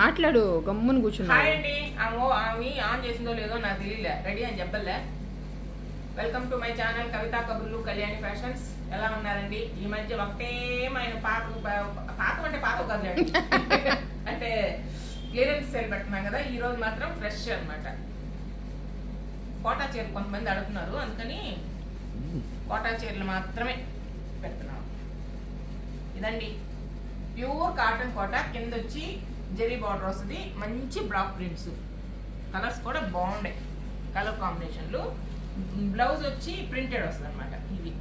మాట్లాడు, గమ్మున కూర్చున్నా. హాయ్ అండి. ఆమె ఆన్ చేసిందో లేదో నాకు తెలియలే, రెడీ అని చెప్పలే. వెల్కమ్ టు మై ఛానల్ కవితా కబుర్లు కళ్యాణి ఫ్యాషన్స్. ఎలా ఉన్నారండి? ఈ మధ్య ఒకటేమైన పాత అంటే పాత కదండి అంటే క్లియరెన్స్ సేల్ పెడుతున్నాం కదా. ఈ రోజు మాత్రం ఫ్రెష్ అన్నమాట. కోటా చీరలు కొంతమంది అడుగుతున్నారు, అందుకని కోటా చీరలు మాత్రమే పెడుతున్నాం. ఇదండి ప్యూర్ కాటన్ కోటా, కింద వచ్చి జెరీ బార్డర్ వస్తుంది, మంచి బ్లాక్ ప్రింట్స్, కలర్స్ కూడా బాగున్నాయి, కలర్ కాంబినేషన్లు. బ్లౌజ్ వచ్చి ప్రింటెడ్ వస్తుంది అనమాట. ఇది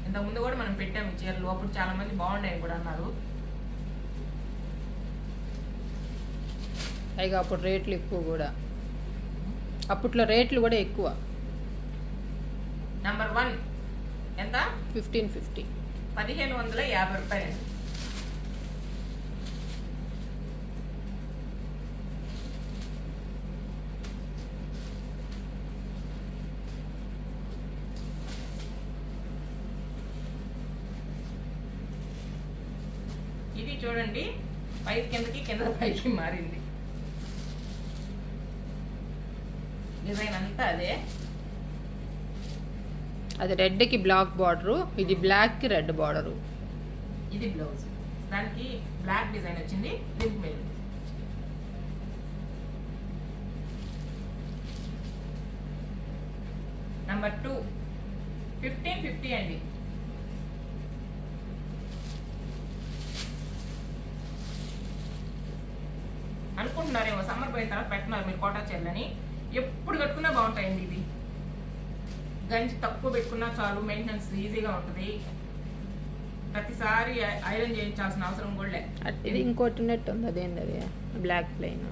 ఇంతకుముందు కూడా మనం పెట్టాము ఈ చీరలు, అప్పుడు చాలా మంది బాగున్నాయి కూడా అన్నారు. పైగా అప్పుడు రేట్లు ఎక్కువ కూడా, అప్పట్లో రేట్లు కూడా ఎక్కువ. నంబర్ 1 ఎంత? 1550, 1550 రూపాయలు. ఇది చూడండి, పైకి కిందకి, కింద పైకి మారింది. డిజైన్ అంతా అదే. అది రెడ్కి బ్లాక్ బార్డరు, ఇది బ్లాక్కి రెడ్ బార్డరు. ఇది బ్లౌజ్, దానికి బ్లాక్ డిజైన్ వచ్చింది, లింక్ మీద. నంబర్ 2 1550 అండి. అనుకుంటున్నారేమో సమ్మర్ పోయిన తర్వాత పెట్టినారు మీరు కోటా చీరలని. ఎప్పుడు కట్టుకున్నా బాగుంటాయండి ఇవి. గంజి తక్కువ పెట్టుకున్నా చాలు, మెయింటెనెన్స్ ఈజీగా ఉంటుంది. ప్రతిసారి ఐరన్ చేయించాల్సిన అవసరం కూడా లేదు. ఇది ఇంకోటి నెట్ ఉంది, అదేంటి అది బ్లాక్ ప్లెయిన్.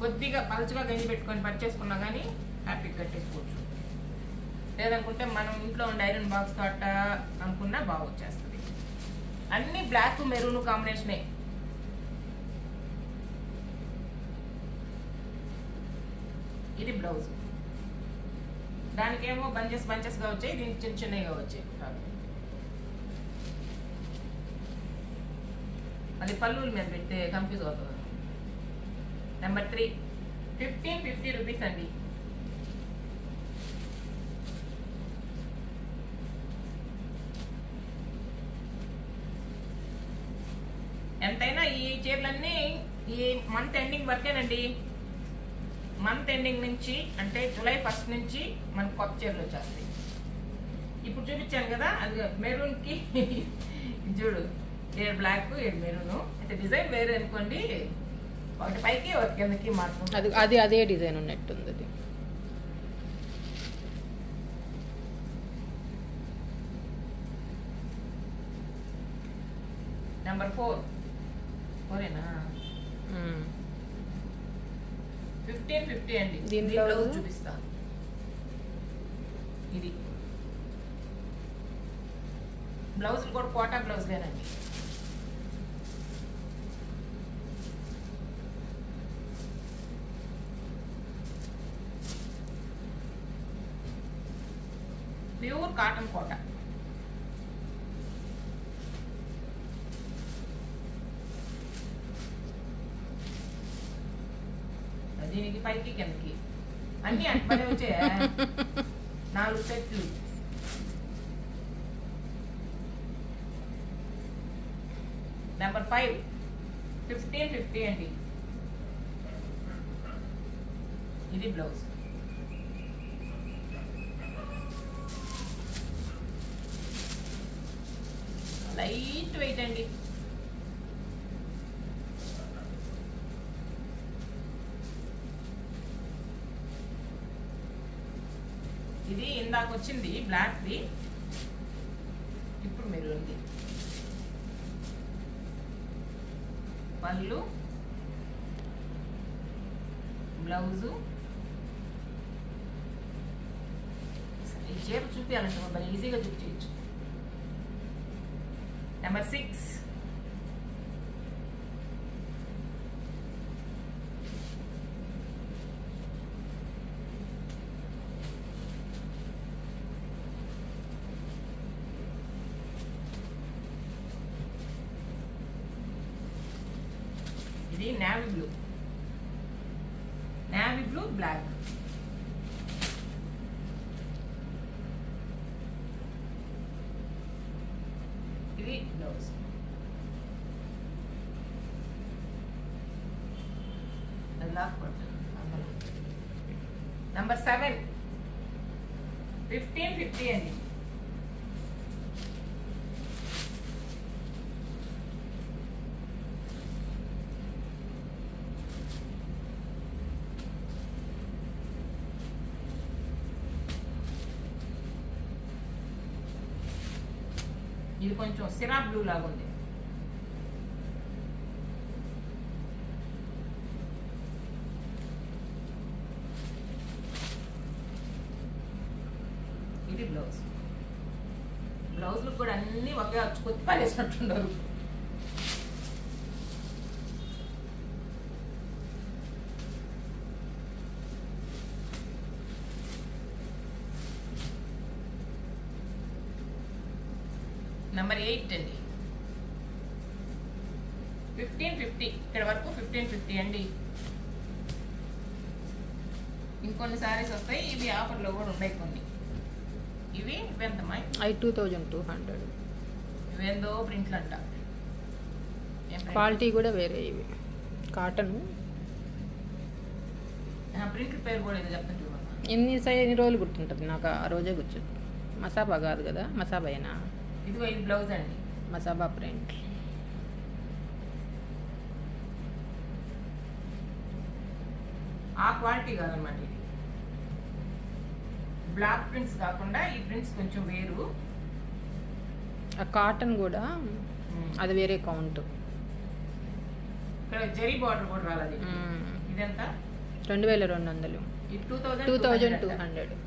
కొద్దిగా పలుచగా గంజి పెట్టుకొని పర్చేసుకున్నా కానీ హ్యాపీగా కట్టేసుకోవచ్చు. లేదనుకుంటే మనం ఇంట్లో ఉండే ఐరన్ బాక్స్ తోట అనుకున్నా బాగా వచ్చేస్తుంది. అన్ని బ్లాక్ మెరూన్ కాంబినేషనే. ఇది బ్లౌజ్, దానికేమో బంచెస్ బంచెస్గా వచ్చాయి, దీనికి చిన్న చిన్నగా వచ్చాయి. అది పళ్ళుల మీద పెడితే కన్ఫ్యూజ్ అవుతుంది. నెంబర్ 3 1550 రూపీస్ అండి. ఎంతైనా ఈ చీరలన్నీ ఈ మంత్ ఎండింగ్ వరకేనండి. మంత్ ఎండింగ్ నుంచి అంటే జూలై 1 నుంచి మనకు కొత్త చీరలు వచ్చేస్తాయి. ఇప్పుడు చూపించాను కదా, అది మెరూన్కి చూడు, 7 బ్లాక్ 7 మెరూన్. అయితే డిజైన్ వేరే అనుకోండి, ఒకటి పైకి ఒకటి కిందకి మాత్రం. అది అదే డిజైన్ ఉన్నట్టుంది. అది నెంబర్ 4 4ఏనా? 1550 అండి. దీని బ్లౌజ్ చూపిస్తా. ఇది బ్లౌజ్ కూడా కోటా బ్లౌజ్ లేనండి. Pure cotton Kota. దీనికి పైకి కిందకి అన్ని అట్పడే వచ్చే 4 సెట్లు. నెంబర్ 5 1550 అండి. ఇది బ్లౌజ్, లైట్ వెయిట్ అండి. ఇది ఇందాక వచ్చింది బ్లాక్ది, ఇప్పుడు మీరు ఉంది. పళ్ళు, బ్లౌజు. ఈ చీర చూపించాలంటే మనం ఈజీగా చూపించవచ్చు. నెంబర్ 6 1550 ఇది నేవీ బ్లూ బ్లాక్. ఇది బ్లౌజ్. నంబర్ 7 1550 అండి. ఇది కొంచెం సిరా బ్లూ లాగా ఉంది. ఇది బ్లౌజ్లు కూడా అన్ని ఒకే అచ్చుకొచ్చి పారేసినట్టున్నారు. నంబర్ 8 అండి. 1550 ఇక్కడ వరకు 1550 అండి. ఇంకొన్ని సారీస్ వస్తాయి, ఇవి ఆఫర్లో కూడా ఉన్నాయి కొన్ని. ఇవి ఎంతమ్మా? 2200. ఇవేందో ప్రింట్లు అంట, క్వాలిటీ కూడా వేరే. ఇవి కాటన్. ప్రింట్ పేరు కూడా ఏదో చెప్తాను చూడమ్మా. ఎన్ని రోజులు గుర్తుంటుంది నాకు, ఆ రోజే గుర్తుంది. మసాబా కాదు కదా, మసాబాయేనా? ఇదిగో ఇది బ్లౌజ్ అండి, మసాబా ప్రింట్. ఆ క్వాలిటీ కాదన్నమాట. ఇది బ్లాక్ ప్రింట్స్ కాకుండా ఈ ప్రింట్స్ కొంచెం వేరు. ఆ కాటన్ కూడా అది వేరే కౌంట్. ఇక్కడ జరీ బార్డర్ కూడా రాలేదు. ఇదెంత? 2200. ఇది 2200.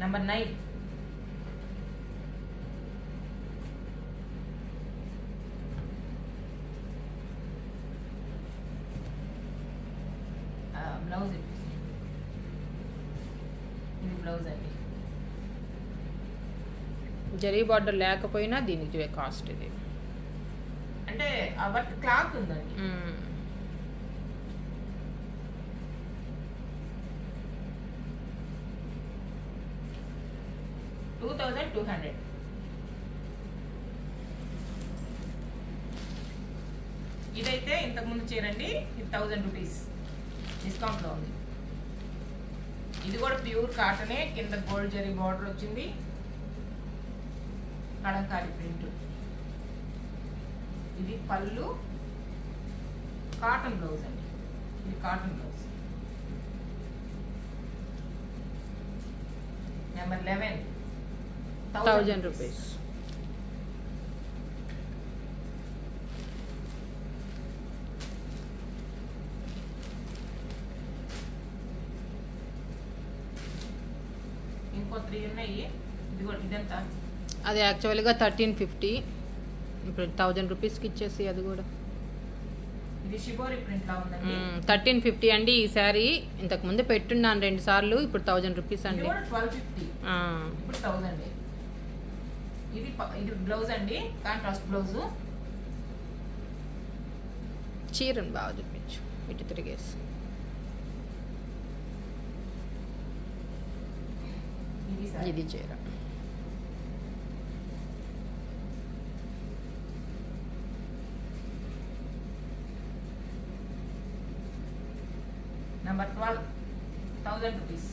నంబర్ 9. బ్లౌజ్ ఇది బ్లౌజ్ అండి. జరీ బార్డర్ లేకపోయినా దీనికి కాస్ట్ ఇది. అంటే ఆ వర్క్ క్లాత్ ఉందండి. 2200. ఇదైతే ఇంతకుముందు చీరండి, ఇది 1000 రూపీస్ డిస్కౌంట్లో ఉంది. ఇది కూడా ప్యూర్ కాటనే, కింద గోల్డ్ జరీ బార్డర్ వచ్చింది, కలంకారీ ప్రింట్. ఇది పళ్ళు, కాటన్ బ్లౌజ్ అండి. ఇది కాటన్ బ్లౌజ్. Number 11 1000 rupees. ఇంకో 3 ఉన్నాయి. ఇదంతా అది యాక్చువల్గా 1350, ఇప్పుడు 1000 రూపీస్కి ఇచ్చేసి అది కూడా. ఇది షిబోరి ప్రింట్ లా ఉందండి. 1350 అండి. ఈ శారీ ఇంతకు ముందు పెట్టున్నాను 2 సార్లు, ఇప్పుడు 1000 రూపీస్ అండి. 1250, ఇప్పుడు 1000. ఇది బ్లౌజ్ అండి, కాంట్రాస్ట్ బ్లౌజ్. చీరను బాగా చూపించు, ఇటు తిరిగేసి. ఇది చీర. Number 12 1000 rupees.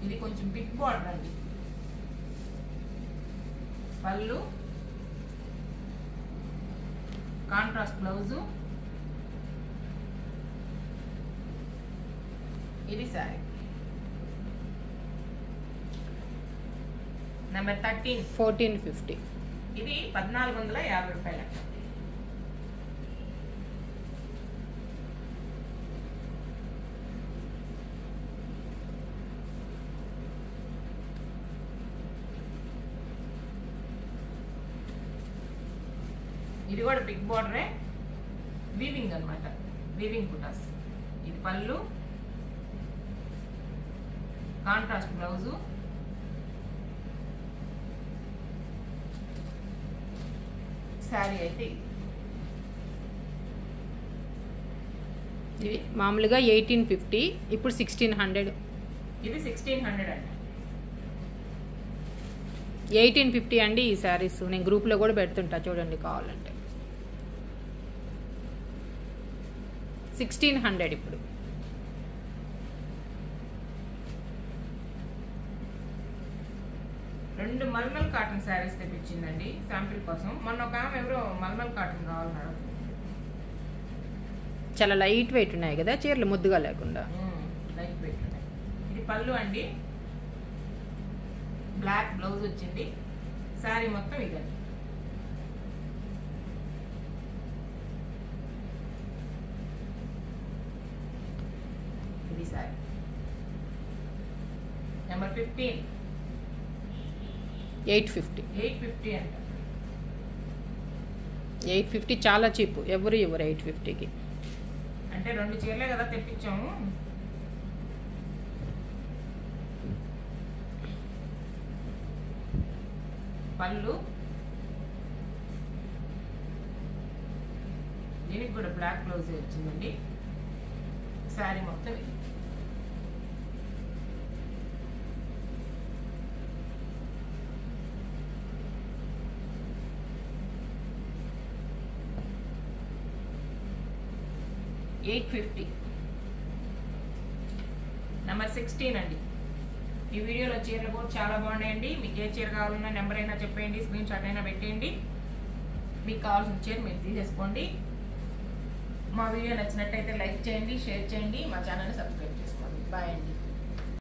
ఇది కొంచెం బిగ్ బార్డర్ అండి. పళ్ళు, కాంట్రాస్ట్ బ్లౌజు. ఇది సారీ. నెంబర్ 13 1450. ఇది 1450 రూపాయలు. కూడా బిగ్ బార్డరే, వీవింగ్ అన్నమాట, వీవింగ్ కుటాస్. ఇది పళ్ళు, కాంట్రాస్ట్ బ్లౌజు, శారీ అయితే ఇది మామూలుగా 1850, ఇప్పుడు 1600. ఇది 1600 అండి. 1850 అండి ఈ శారీస్. నేను గ్రూప్లో కూడా పెడుతుంటా చూడండి కావాలంటే. 1600 ఇప్పుడు. రెండు మల్మల్ కాటన్ శారీస్ తెప్పించిందండి శాంపిల్ కోసం. మొన్న ఒక ఆమె ఎవరో మల్మల్ కాటన్ కావాలన్నాడు. చాలా లైట్ వెయిట్ ఉన్నాయి కదా చీరలు, ముద్దుగా లేకుండా. లైట్ వెయిట్ ఉన్నాయి. ఇది పళ్ళు అండి, బ్లాక్ బ్లౌజ్ వచ్చింది, శారీ మొత్తం ఇదండి. ఇది శారీ నెంబర్ 15. 850 అంట. 850 చాలా చీప్, ఎవరు ఇవ్వరు 850కి. అంటే 2 చీరలే కదా తెప్పించాము. పళ్ళు, దీనికి కూడా బ్లాక్ బ్లౌజ్ వచ్చిందండి, శారీ మొత్తం ఇది. $850. నెంబర్ 16 అండి. ఈ వీడియోలో చీరలు కూడా చాలా బాగున్నాయండి. మీకు ఏ చీర కావాలన్నా నెంబర్ అయినా చెప్పేయండి, స్క్రీన్ షాట్ అయినా పెట్టేయండి. మీకు కావాల్సిన చీర మీరు తీసేసుకోండి. మా వీడియో నచ్చినట్టయితే లైక్ చేయండి, షేర్ చేయండి, మా ఛానల్ని సబ్స్క్రైబ్ చేసుకోండి. బాయ్ అండి.